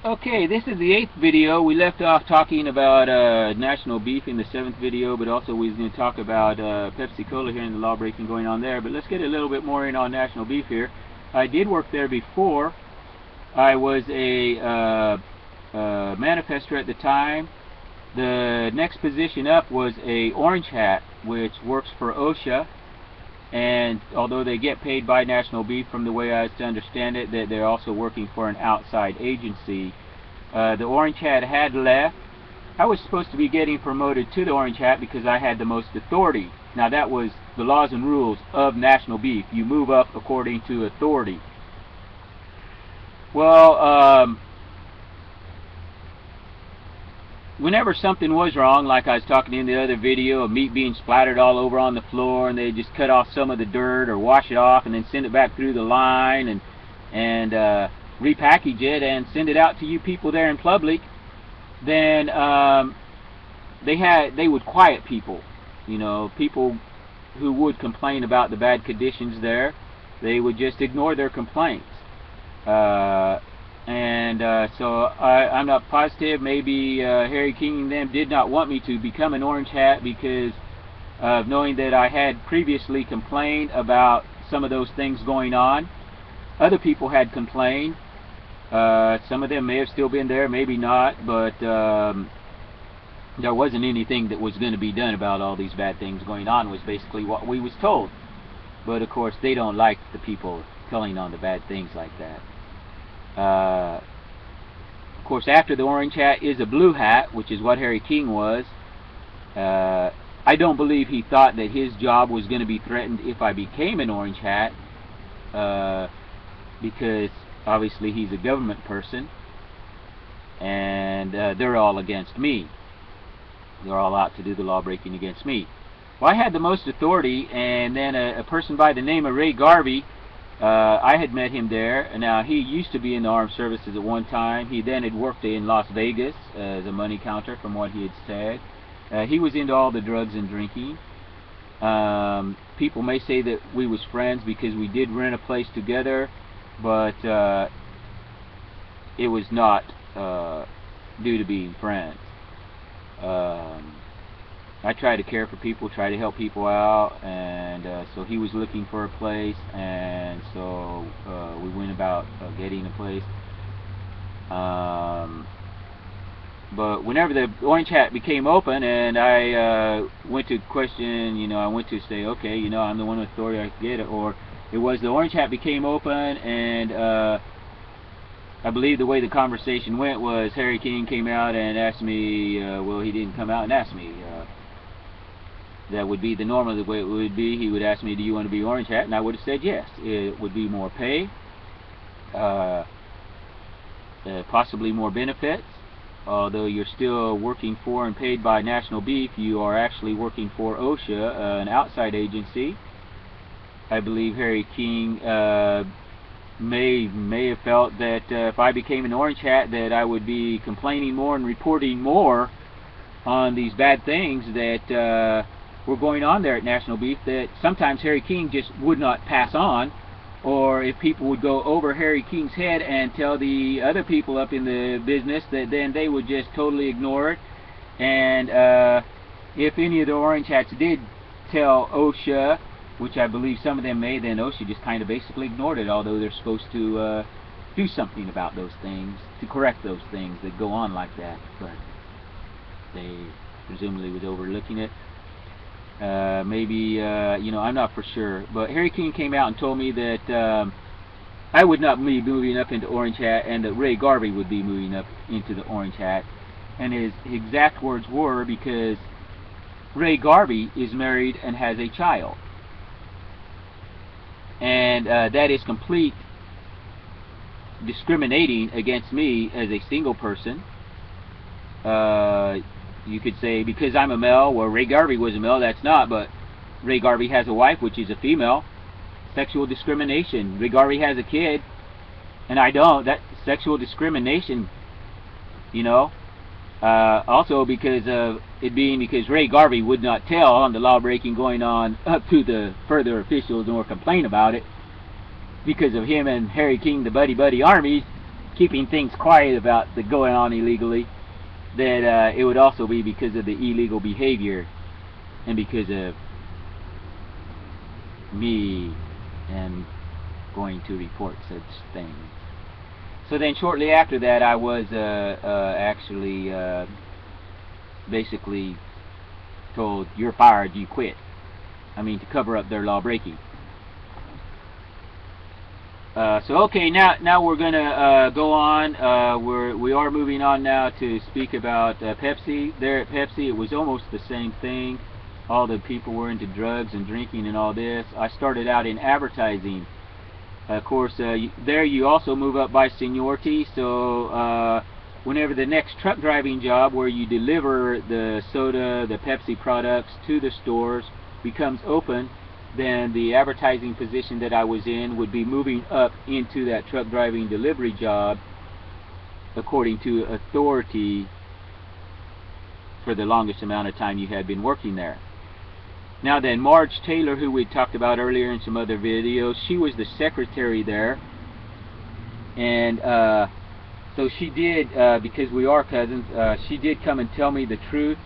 Okay, this is the 8th video. We left off talking about national beef in the 7th video, but also we was going to talk about Pepsi Cola here and the lawbreaking going on there. But let's get a little bit more in on national beef here. I did work there before. I was a manifester at the time. The next position up was a orange hat, which works for OSHA. And although they get paid by national beef, from the way I understand it, that they're also working for an outside agency. The orange hat had left. I was supposed to be getting promoted to the orange hat because I had the most authority. Now that was the laws and rules of national beef. You move up according to authority. Well, whenever something was wrong, like I was talking in the other video, of meat being splattered all over on the floor, and they just cut off some of the dirt or wash it off and then send it back through the line and repackage it and send it out to you people there in public, then they would quiet people. You know, people who would complain about the bad conditions there, they would just ignore their complaints. So I'm not positive. Maybe Harry King and them did not want me to become an orange hat because of knowing that I had previously complained about some of those things going on. Other people had complained. Some of them may have still been there, maybe not, but there wasn't anything that was going to be done about all these bad things going on, was basically what we was told. But of course they don't like the people telling on the bad things like that. Of course, after the orange hat is a blue hat, which is what Harry King was. I don't believe he thought that his job was going to be threatened if I became an orange hat, because obviously he's a government person, and they're all against me. They're all out to do the law breaking against me. Well, I had the most authority, and then a person by the name of Ray Garvey, I had met him there. Now, he used to be in the armed services at one time. He then had worked in Las Vegas as a money counter, from what he had said. He was into all the drugs and drinking. People may say that we was friends because we did rent a place together, but it was not due to being friends. I try to care for people, try to help people out, and so he was looking for a place, and so we went about getting a place. But whenever the orange hat became open, and I went to question, you know, I went to say, okay, you know, I'm the one with authority, I can get it, or it was the orange hat became open, and I believe the way the conversation went was Harry King came out and asked me, well, he didn't come out and ask me. That would be the normal the way it would be. He would ask me, do you want to be orange hat? And I would have said yes. It would be more pay, possibly more benefits. Although you're still working for and paid by national beef, you are actually working for OSHA, an outside agency. I believe Harry King may have felt that if I became an orange hat, that I would be complaining more and reporting more on these bad things that were going on there at national beef, that sometimes Harry King just would not pass on, or if people would go over Harry King's head and tell the other people up in the business, that then they would just totally ignore it. And if any of the orange hats did tell OSHA, which I believe some of them may, then OSHA just kind of basically ignored it, although they're supposed to do something about those things, to correct those things that go on like that. But they presumably was overlooking it. Maybe, you know, I'm not for sure. But Harry King came out and told me that I would not be moving up into orange hat, and that Ray Garvey would be moving up into the orange hat. And his exact words were, because Ray Garvey is married and has a child. And that is complete discriminating against me as a single person. You could say, because I'm a male, well, Ray Garvey was a male, that's not, but Ray Garvey has a wife, which is a female. Sexual discrimination. Ray Garvey has a kid, and I don't. That's sexual discrimination, you know. Also because of it being because Ray Garvey would not tell on the law breaking going on up to the further officials nor complain about it, because of him and Harry King, the buddy-buddy armies. keeping things quiet about the going on illegally, that it would also be because of the illegal behavior and because of me and going to report such things. So then shortly after that, I was actually basically told, "You're fired, you quit." I mean, to cover up their law breaking. So okay, now we're gonna go on. We are moving on now to speak about Pepsi. There at Pepsi, it was almost the same thing. All the people were into drugs and drinking and all this. I started out in advertising. Of course, there you also move up by seniority. So whenever the next truck driving job, where you deliver the soda, the Pepsi products to the stores, becomes open, then the advertising position that I was in would be moving up into that truck driving delivery job according to authority for the longest amount of time you had been working there. Now then, Marge Taylor, who we talked about earlier in some other videos, she was the secretary there, and so she did, because we are cousins, she did come and tell me the truth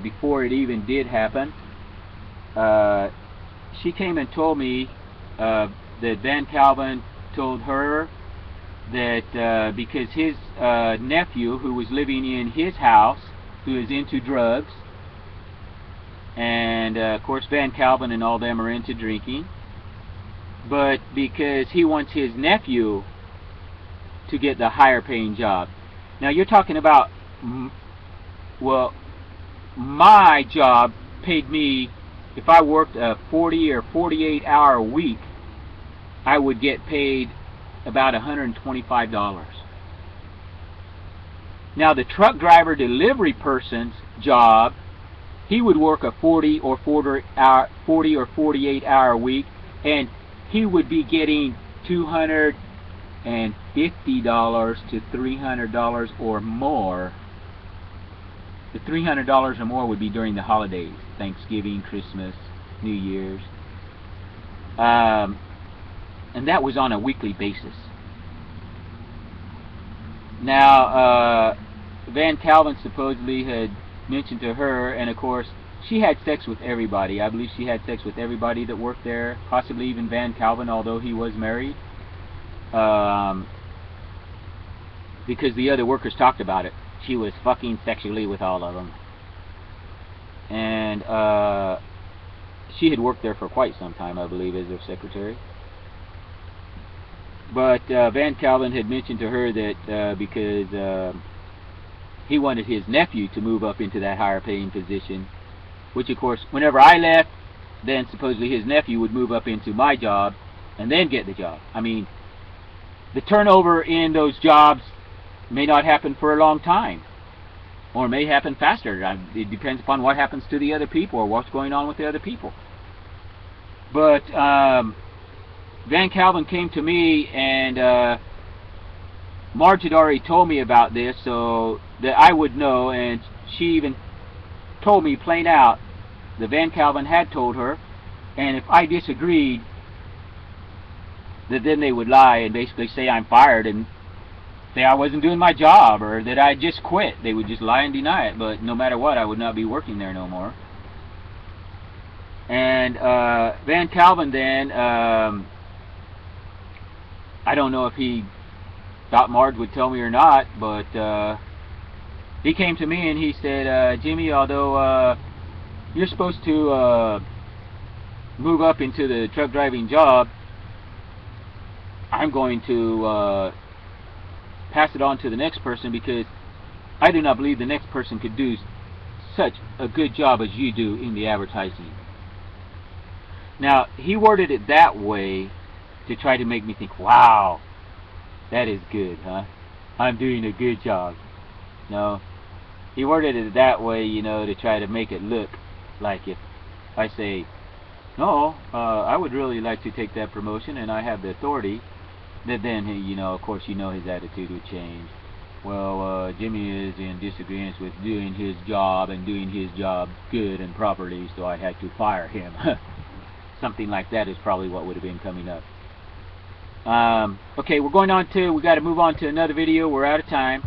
before it even did happen. She came and told me that Van Calven told her that because his nephew, who was living in his house, who is into drugs, and of course Van Calven and all them are into drinking, but because he wants his nephew to get the higher paying job. Now you're talking about, well, my job paid me, if I worked a 40 or 48 hour week, I would get paid about $125. Now the truck driver delivery person's job, he would work a 40 or 48 hour week, and he would be getting $250 to $300 or more. The $300 or more would be during the holidays, Thanksgiving, Christmas, New Year's, and that was on a weekly basis. Now Van Calven supposedly had mentioned to her, and of course she had sex with everybody. I believe she had sex with everybody that worked there, possibly even Van Calven, although he was married, because the other workers talked about it. She was fucking sexually with all of them. And she had worked there for quite some time, I believe, as their secretary. But Van Calven had mentioned to her that because he wanted his nephew to move up into that higher paying position, which of course, whenever I left, then supposedly his nephew would move up into my job and then get the job. I mean, the turnover in those jobs may not happen for a long time, or may happen faster. It depends upon what happens to the other people or what's going on with the other people. But Van Calven came to me, and Marge had already told me about this so that I would know, and she even told me plain out that Van Calven had told her, and if I disagreed, that then they would lie and basically say I'm fired and say I wasn't doing my job, or that I just quit. They would just lie and deny it, but no matter what, I would not be working there no more. And Van Calven then, I don't know if he thought Marge would tell me or not, but he came to me and he said, Jimmy, although you're supposed to move up into the truck driving job, I'm going to pass it on to the next person, because I do not believe the next person could do such a good job as you do in the advertising. Now, he worded it that way to try to make me think, wow, that is good, huh? I'm doing a good job. No, he worded it that way, you know, to try to make it look like if I say, no, I would really like to take that promotion and I have the authority, that then, you know, of course, you know, his attitude would change. Well, Jimmy is in disagreement with doing his job and doing his job good and properly, so I had to fire him. Something like that is probably what would have been coming up. Okay, we got to move on to another video. We're out of time.